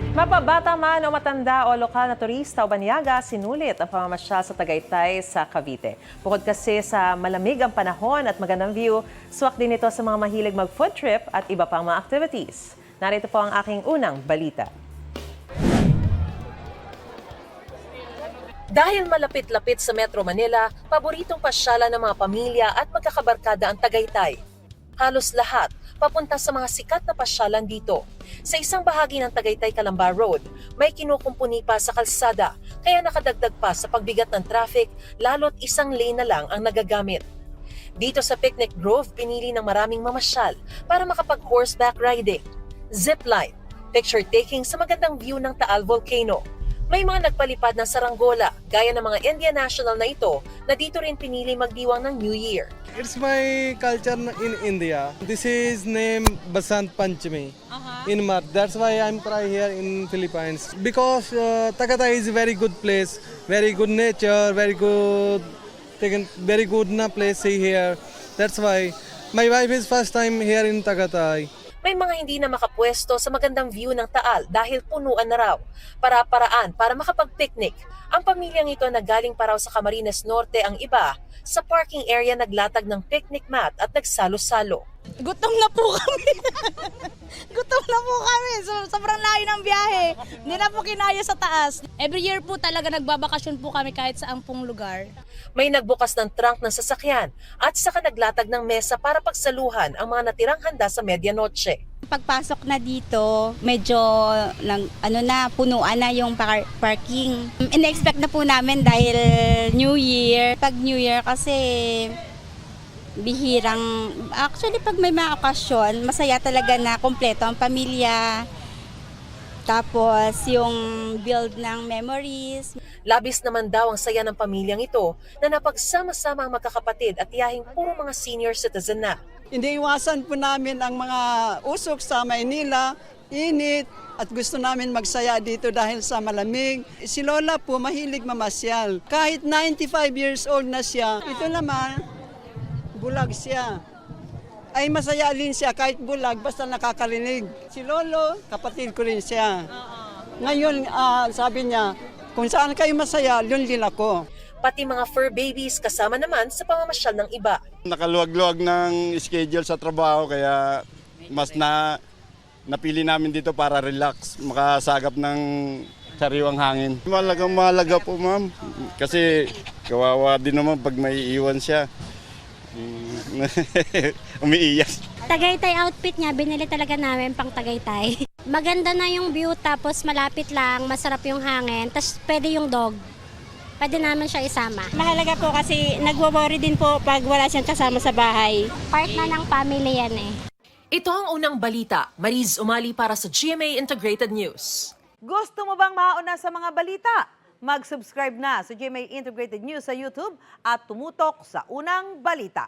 Mapabata man o matanda o lokal na turista o banyaga, sinulit ang pamamasyal sa Tagaytay sa Cavite. Bukod kasi sa malamig ang panahon at magandang view, swak din ito sa mga mahilig mag-food trip at iba pang mga activities. Narito po ang aking unang balita. Dahil malapit-lapit sa Metro Manila, paboritong pasyalan ng mga pamilya at magkakabarkada ang Tagaytay. Halos lahat papunta sa mga sikat na pasyalan dito. Sa isang bahagi ng Tagaytay-Calamba Road, may kinukumpuni pa sa kalsada, kaya nakadagdag pa sa pagbigat ng traffic, lalo't isang lane na lang ang nagagamit. Dito sa Picnic Grove, pinili ng maraming mamasyal para makapag-horseback riding, zipline, picture-taking sa magandang view ng Taal Volcano. May mga nagpalipad ng saranggola, gaya ng mga Indian National na ito, na dito rin pinili magdiwang ng New Year. It's my culture in India. This is named Basant Panchami in March. That's why I'm cry here in Philippines. Because Tagaytay is a very good place, very good nature, very good na place here. That's why my wife is first time here in Tagaytay. May mga hindi na makapwesto sa magandang view ng Taal dahil punuan na raw. Para-paraan para makapag-picnic. Ang pamilyang ito na galing pa raw sa Camarines Norte ang iba, sa parking area naglatag ng picnic mat at nagsalo-salo. Gutom na po kami. Gutom na po kami. Sobrang layo ng biyahe. Hindi na po kinaya sa taas. Every year po talaga nagbabakasyon po kami kahit saan pong lugar. May nagbukas ng trunk ng sasakyan at saka naglatag ng mesa para pagsaluhan ang mga natirang handa sa medianoche. Pagpasok na dito, medyo punuan na yung parking. In-expect na po namin dahil New Year. Pag New Year kasi actually pag may mga okasyon, masaya talaga na kompleto ang pamilya. Tapos yung build ng memories. Labis naman daw ang saya ng pamilyang ito na napagsama-sama ang magkakapatid at tiyahing puro mga senior citizen na. Hindi iwasan po namin ang mga usok sa Maynila, init, at gusto namin magsaya dito dahil sa malamig. Si Lola po mahilig mamasyal. Kahit 95 years old na siya, ito naman, bulag siya. Ay masaya din siya kahit bulag basta nakakarinig. Si Lolo, kapatid ko rin siya. Ngayon, sabi niya, kung saan kayo masaya, yun din ako. Pati mga fur babies kasama naman sa pamamasyal ng iba. Nakaluwag-luwag ng schedule sa trabaho kaya mas napili namin dito para relax, makasagap ng sariwang hangin. Mahalaga po ma'am kasi kawawa din naman pag may iwan siya. Umiiyak. Tagaytay outfit niya, binili talaga namin pang Tagaytay. Maganda na yung view tapos malapit lang, masarap yung hangin, tapos pwede yung dog. Pwede naman siya isama. Mahalaga po kasi nagwo-worry din po pag wala siyang kasama sa bahay. Part na ng family yan eh. Ito ang unang balita. Mariz Umali para sa GMA Integrated News. Gusto mo bang mauna sa mga balita? Mag-subscribe na sa GMA Integrated News sa YouTube at tumutok sa unang balita.